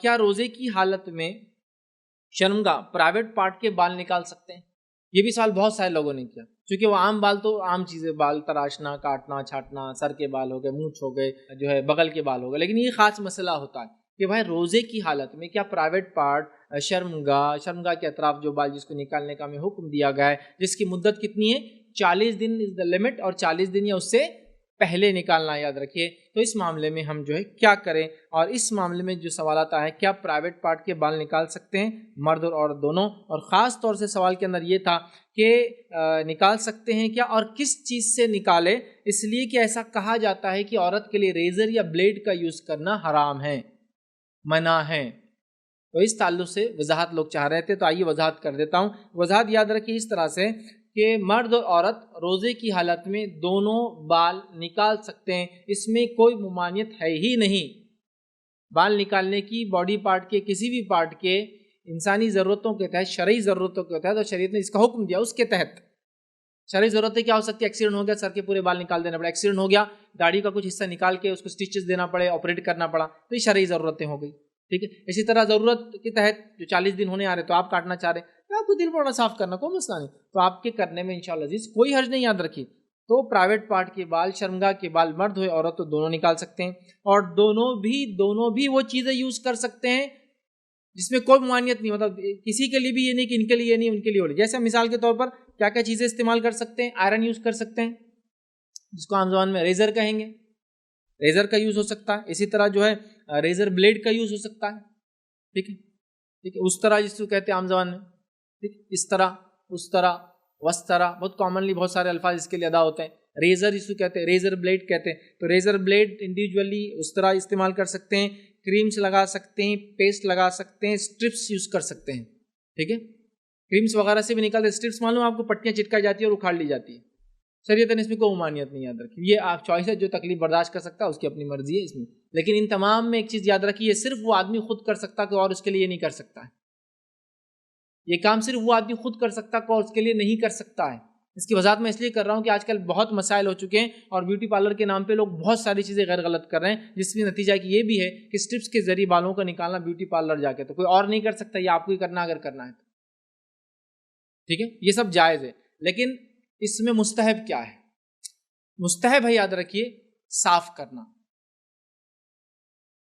کیا روزے کی حالت میں شرمگاہ پرائیویٹ پارٹ کے بال نکال سکتے ہیں؟ یہ بھی سوال بہت سارے لوگوں نے کیا، کیونکہ وہ عام بال تو عام چیزیں، بال تراشنا، کاٹنا، چھاٹنا، سر کے بال ہو گئے، مونچھ ہو گئے، جو ہے بغل کے بال ہو گئے، لیکن یہ خاص مسئلہ ہوتا ہے کہ بھائی روزے کی حالت میں کیا پرائیویٹ پارٹ شرمگاہ کے اطراف جو بال جس کو نکالنے کا ہمیں حکم دیا گیا ہے، جس کی مدت کتنی ہے 40 دن از دا لمٹ، اور 40 دن یا اس سے پہلے نکالنا، یاد رکھیے. تو اس معاملے میں ہم جو ہے کیا کریں، اور اس معاملے میں جو سوالات آئے کیا پرائیویٹ پارٹ کے بال نکال سکتے ہیں مرد اور عورت دونوں، اور خاص طور سے سوال کے اندر یہ تھا کہ نکال سکتے ہیں کیا اور کس چیز سے نکالے، اس لیے کہ ایسا کہا جاتا ہے کہ عورت کے لیے ریزر یا بلیڈ کا یوز کرنا حرام ہے، منع ہے. تو اس تعلق سے وضاحت لوگ چاہ رہے تھے، تو آئیے وضاحت کر دیتا ہوں. وضاحت یاد رکھیے اس طرح سے کہ مرد اور عورت روزے کی حالت میں دونوں بال نکال سکتے ہیں، اس میں کوئی ممانعت ہے ہی نہیں. بال نکالنے کی باڈی پارٹ کے کسی بھی پارٹ کے انسانی ضرورتوں کے تحت، شرعی ضرورتوں کے تحت، اور شریعت نے اس کا حکم دیا اس کے تحت. شرعی ضرورتیں کیا ہو سکتی ہے؟ ایکسیڈنٹ ہو گیا، سر کے پورے بال نکال دینا پڑا. ایکسیڈنٹ ہو گیا، داڑھی کا کچھ حصہ نکال کے اس کو سٹیچز دینا پڑے، آپریٹ کرنا پڑا، تو یہ شرعی ضرورتیں ہو گئی. ٹھیک ہے. اسی طرح ضرورت کے تحت جو 40 دن ہونے آ رہے تو آپ کاٹنا چاہ رہے تو آپ کو دل بڑا صاف کرنا کوئی مسئلہ نہیں، تو آپ کے کرنے میں انشاءاللہ عزیز کوئی حرج نہیں. یاد رکھیے تو پرائیویٹ پارٹ کے بال، شرمگاہ کے بال، مرد ہوئے عورت تو دونوں نکال سکتے ہیں، اور دونوں بھی وہ چیزیں یوز کر سکتے ہیں جس میں کوئی ممانعت نہیں. مطلب کسی کے لیے بھی یہ نہیں کہ ان کے لیے یہ نہیں ان کے لیے ہو رہی. جیسے مثال کے طور پر کیا کیا چیزیں استعمال کر سکتے ہیں؟ آئرن یوز کر سکتے ہیں، جس کو عام زبان میں ریزر کہیں گے، ریزر کا یوز ہو سکتا ہے. اسی طرح جو ہے ریزر بلیڈ کا یوز ہو سکتا ہے. ٹھیک ہے. اس طرح جس کو کہتے ہیں عام زبان میں، ٹھیک، اس طرح وس طرح، بہت کامنلی بہت سارے الفاظ اس کے لیے ادا ہوتے ہیں. ریزر جس کو کہتے ہیں، ریزر بلیڈ کہتے ہیں. تو ریزر بلیڈ انڈیویجولی اس طرح استعمال کر سکتے ہیں، کریمز لگا سکتے ہیں، پیسٹ لگا سکتے ہیں، اسٹرپس یوز کر سکتے ہیں. ٹھیک ہے. کریمز وغیرہ سے بھی نکالتے، اسٹرپس معلوم آپ کو پٹیاں چٹکائی جاتی ہے اور اکھاڑ لی جاتی ہے. شریعت نے اس میں کوئی ممانعت نہیں. یاد رکھیے یہ آپ چوائس ہے، جو تکلیف برداشت کر سکتا ہے اس کی اپنی مرضی ہے اس میں. لیکن ان تمام میں ایک چیز یاد رکھیے، صرف وہ آدمی خود کر سکتا کہ اور اس کے لیے نہیں کر سکتا ہے. یہ کام صرف وہ آدمی خود کر سکتا کہ اور اس کے لیے نہیں کر سکتا ہے. اس کی وضاحت میں اس لیے کر رہا ہوں کہ آج کل بہت مسائل ہو چکے ہیں، اور بیوٹی پارلر کے نام پہ لوگ بہت ساری چیزیں غیر غلط کر رہے ہیں، جس میں نتیجہ کہ یہ بھی ہے کہ اسٹرپس کے ذریعے بالوں کا نکالنا بیوٹی پارلر جا کے، تو کوئی اور نہیں کر سکتا، یہ آپ کو ہی کرنا اگر کرنا ہے تو. ٹھیک ہے. یہ سب جائز ہے، لیکن اس میں مستحب کیا ہے؟ مستحب ہے یاد رکھیے صاف کرنا.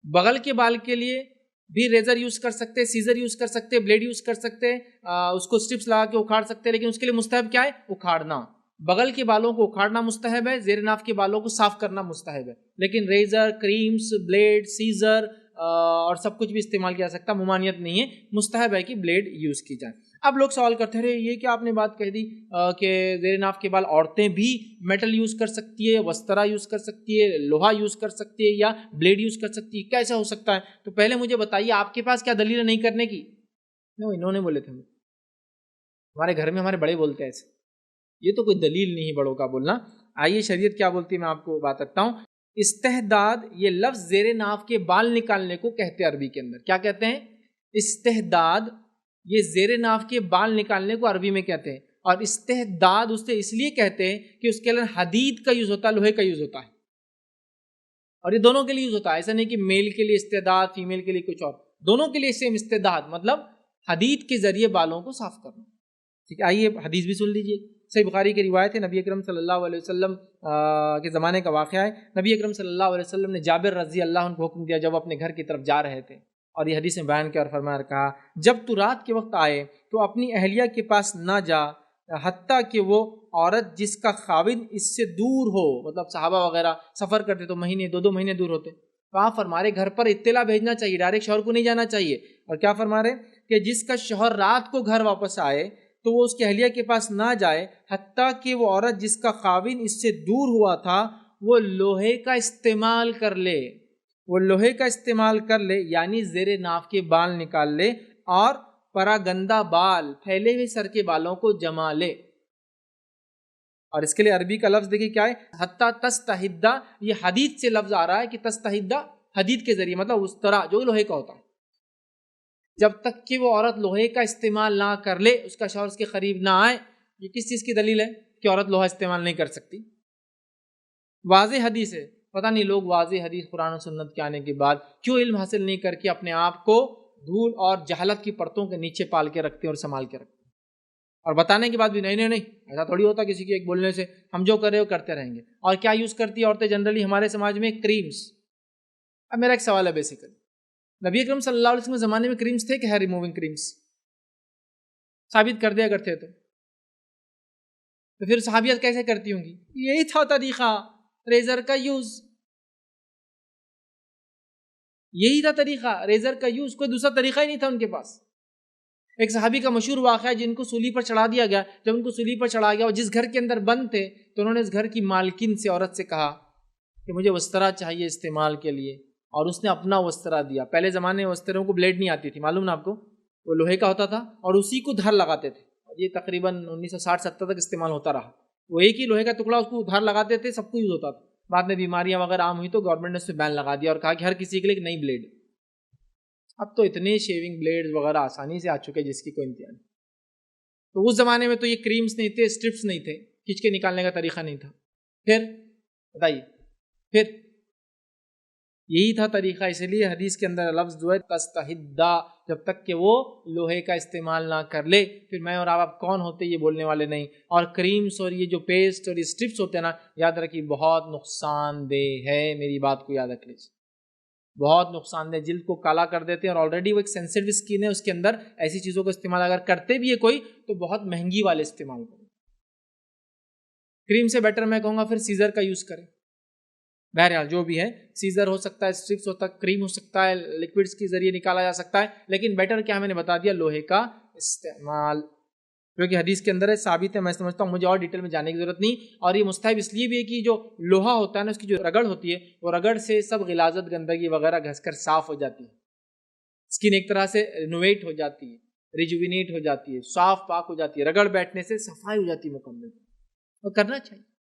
بغل کے بال کے لیے بھی ریزر یوز کر سکتے، سیزر یوز کر سکتے، بلیڈ یوز کر سکتے، اس کو اسٹرپس لگا کے اکھاڑ سکتے، لیکن اس کے لیے مستحب کیا ہے؟ اکھاڑنا. بغل کے بالوں کو اکھاڑنا مستحب ہے، زیر ناف کے بالوں کو صاف کرنا مستحب ہے. لیکن ریزر، کریمز، بلیڈ، سیزر اور سب کچھ بھی استعمال کیا جا سکتا، ممانعت نہیں ہے، مستحب ہے کہ بلیڈ یوز کی جائے. اب لوگ سوال کرتے رہے یہ کیا آپ نے بات کہہ دی کہ زیر ناف کے بال عورتیں بھی میٹل یوز کر سکتی ہے، وسترا یوز کر سکتی ہے، لوہا یوز کر سکتی ہے، یا بلیڈ یوز کر سکتی ہے، کیسا ہو سکتا ہے؟ تو پہلے مجھے بتائیے آپ کے پاس کیا دلیل ہے نہیں کرنے کی؟ انہوں نے بولے تھے، ہمارے گھر میں ہمارے بڑے بولتے ہیں ایسے. یہ تو کوئی دلیل نہیں بڑوں کا بولنا. آئیے شریعت کیا بولتی ہے میں آپ کو بات رکھتا ہوں. استحداد یہ لفظ زیر ناف کے بال نکالنے کو کہتے ہیں عربی کے اندر. کیا کہتے ہیں؟ استحداد. یہ زیر ناف کے بال نکالنے کو عربی میں کہتے ہیں، اور استحداد اسے اس لیے کہتے ہیں کہ اس کے اندر حدید کا یوز ہوتا ہے، لوہے کا یوز ہوتا ہے، اور یہ دونوں کے لیے یوز ہوتا ہے. ایسا نہیں کہ میل کے لیے استحداد، فیمیل کے لیے کچھ اور، دونوں کے لیے سیم استحداد، مطلب حدید کے ذریعے بالوں کو صاف کرنا. ٹھیک ہے. آئیے حدیث بھی سن لیجئے. صحیح بخاری کی روایت ہے، نبی اکرم صلی اللہ علیہ وسلم کے زمانے کا واقعہ ہے. نبی اکرم صلی اللہ علیہ وسلم نے جابر رضی اللہ عنہ کو حکم دیا جب اپنے گھر کی طرف جا رہے تھے، اور یہ حدیث میں بیان کیا اور فرمایا، کہا جب تو رات کے وقت آئے تو اپنی اہلیہ کے پاس نہ جا حتیٰ کہ وہ عورت جس کا خاوند اس سے دور ہو. مطلب صحابہ وغیرہ سفر کرتے تو مہینے 2 مہینے دور ہوتے، تو آپ فرما رہے گھر پر اطلاع بھیجنا چاہیے، ڈائریکٹ شوہر کو نہیں جانا چاہیے. اور کیا فرما رہے کہ جس کا شوہر رات کو گھر واپس آئے تو وہ اس کی اہلیہ کے پاس نہ جائے حتیٰ کہ وہ عورت جس کا خاوند اس سے دور ہوا تھا وہ لوہے کا استعمال کر لے. وہ لوہے کا استعمال کر لے یعنی زیر ناف کے بال نکال لے اور پراگندہ بال، پھیلے ہوئے سر کے بالوں کو جما لے. اور اس کے لیے عربی کا لفظ دیکھیے کیا ہے، حتیٰ تستحدہ. یہ حدید سے لفظ آ رہا ہے کہ تستحدہ حدید کے ذریعے، مطلب اس طرح جو لوہے کا ہوتا ہے، جب تک کہ وہ عورت لوہے کا استعمال نہ کر لے، اس کا شوہر اس کے قریب نہ آئے. یہ کس چیز کی دلیل ہے کہ عورت لوہا استعمال نہیں کر سکتی؟ واضح حدیث ہے پتہ نہیں لوگ واضح حدیث قرآن و سنت کے آنے کے بعد کیوں علم حاصل نہیں کر کے اپنے آپ کو دھول اور جہالت کی پرتوں کے نیچے پال کے رکھتے ہیں اور سنبھال کے رکھتے ہیں، اور بتانے کے بعد بھی نہیں ایسا تھوڑی ہوتا کسی کے ایک بولنے سے ہم جو کر رہے ہو کرتے رہیں گے۔ اور کیا یوز کرتی ہے عورتیں جنرلی ہمارے سماج میں؟ کریمز۔ اب میرا ایک سوال ہے بیسیکلی، نبی اکرم صلی اللہ علیہ وسلم کے زمانے میں کریمز تھے کہ ہیئر ریموونگ کریمز؟ ثابت کر دیا کرتے تو پھر صحابیات کیسے کرتی ہوں گی؟ یہی تھا طریقہ ریزر کا یوز، یہی تھا طریقہ ریزر کا یوز، کوئی دوسرا طریقہ ہی نہیں تھا ان کے پاس۔ ایک صحابی کا مشہور واقعہ ہے جن کو سولی پر چڑھا دیا گیا، جب ان کو سولی پر چڑھا گیا اور جس گھر کے اندر بند تھے تو انہوں نے اس گھر کی مالکن سے، عورت سے کہا کہ مجھے وسترا چاہیے استعمال کے لیے، اور اس نے اپنا وسترا دیا۔ پہلے زمانے میں وستروں کو بلیڈ نہیں آتی تھی، معلوم نا آپ کو، وہ لوہے کا ہوتا تھا اور اسی کو دھار لگاتے تھے، اور یہ تقریباً 1960-70 تک استعمال ہوتا رہا۔ وہ ایک ہی لوہے کا ٹکڑا، اس کو دھار لگاتے تھے، سب کو یوز ہوتا تھا۔ بعد میں بیماریاں وغیرہ عام ہوئی تو گورنمنٹ نے اس پہ بین لگا دیا اور کہا کہ ہر کسی کے لیے ایک نئی بلیڈ۔ اب تو اتنے شیونگ بلیڈ وغیرہ آسانی سے آ چکے جس کی کوئی انتہا نہیں۔ تو اس زمانے میں تو یہ کریمز نہیں تھے، اسٹرپس نہیں تھے، کھینچ کے نکالنے کا طریقہ نہیں تھا۔ پھر بتائیے، پھر یہی تھا طریقہ، اس لیے حدیث کے اندر لفظ جو ہے تستحدا، جب تک کہ وہ لوہے کا استعمال نہ کر لے۔ پھر میں اور آپ کون ہوتے یہ بولنے والے نہیں۔ اور کریمز اور یہ جو پیسٹ اور یہ اسٹرپس ہوتے ہیں نا، یاد رکھیے بہت نقصان دہ ہے، میری بات کو یاد رکھ لیجیے، بہت نقصان دہ، جلد کو کالا کر دیتے ہیں، اور آلریڈی وہ ایک سینسیٹیو اسکن ہے، اس کے اندر ایسی چیزوں کا استعمال اگر کرتے بھی ہے کوئی تو بہت مہنگی والے استعمال کریں۔ کریم سے بیٹر میں کہوں گا پھر سیزر کا یوز کریں۔ بہرحال جو بھی ہے، سیزر ہو سکتا ہے، اسٹرپس ہوتا ہے، کریم ہو سکتا ہے، لکوڈز کے ذریعے نکالا جا سکتا ہے، لیکن بیٹر کیا میں نے بتا دیا، لوہے کا استعمال، کیونکہ حدیث کے اندر ہے، ثابت ہے۔ میں سمجھتا ہوں مجھے اور ڈیٹیل میں جانے کی ضرورت نہیں، اور یہ مستحب اس لیے بھی ہے کہ جو لوہا ہوتا ہے نا، اس کی جو رگڑ ہوتی ہے، وہ رگڑ سے سب غلاظت، گندگی وغیرہ گھس کر صاف ہو جاتی ہے، اسکن ایک طرح سے رینوویٹ ہو جاتی ہے، ریجوینیٹ ہو جاتی ہے، صاف پاک ہو جاتی ہے، رگڑ بیٹھنے سے صفائی ہو جاتی ہے مکمل، اور کرنا چاہیے۔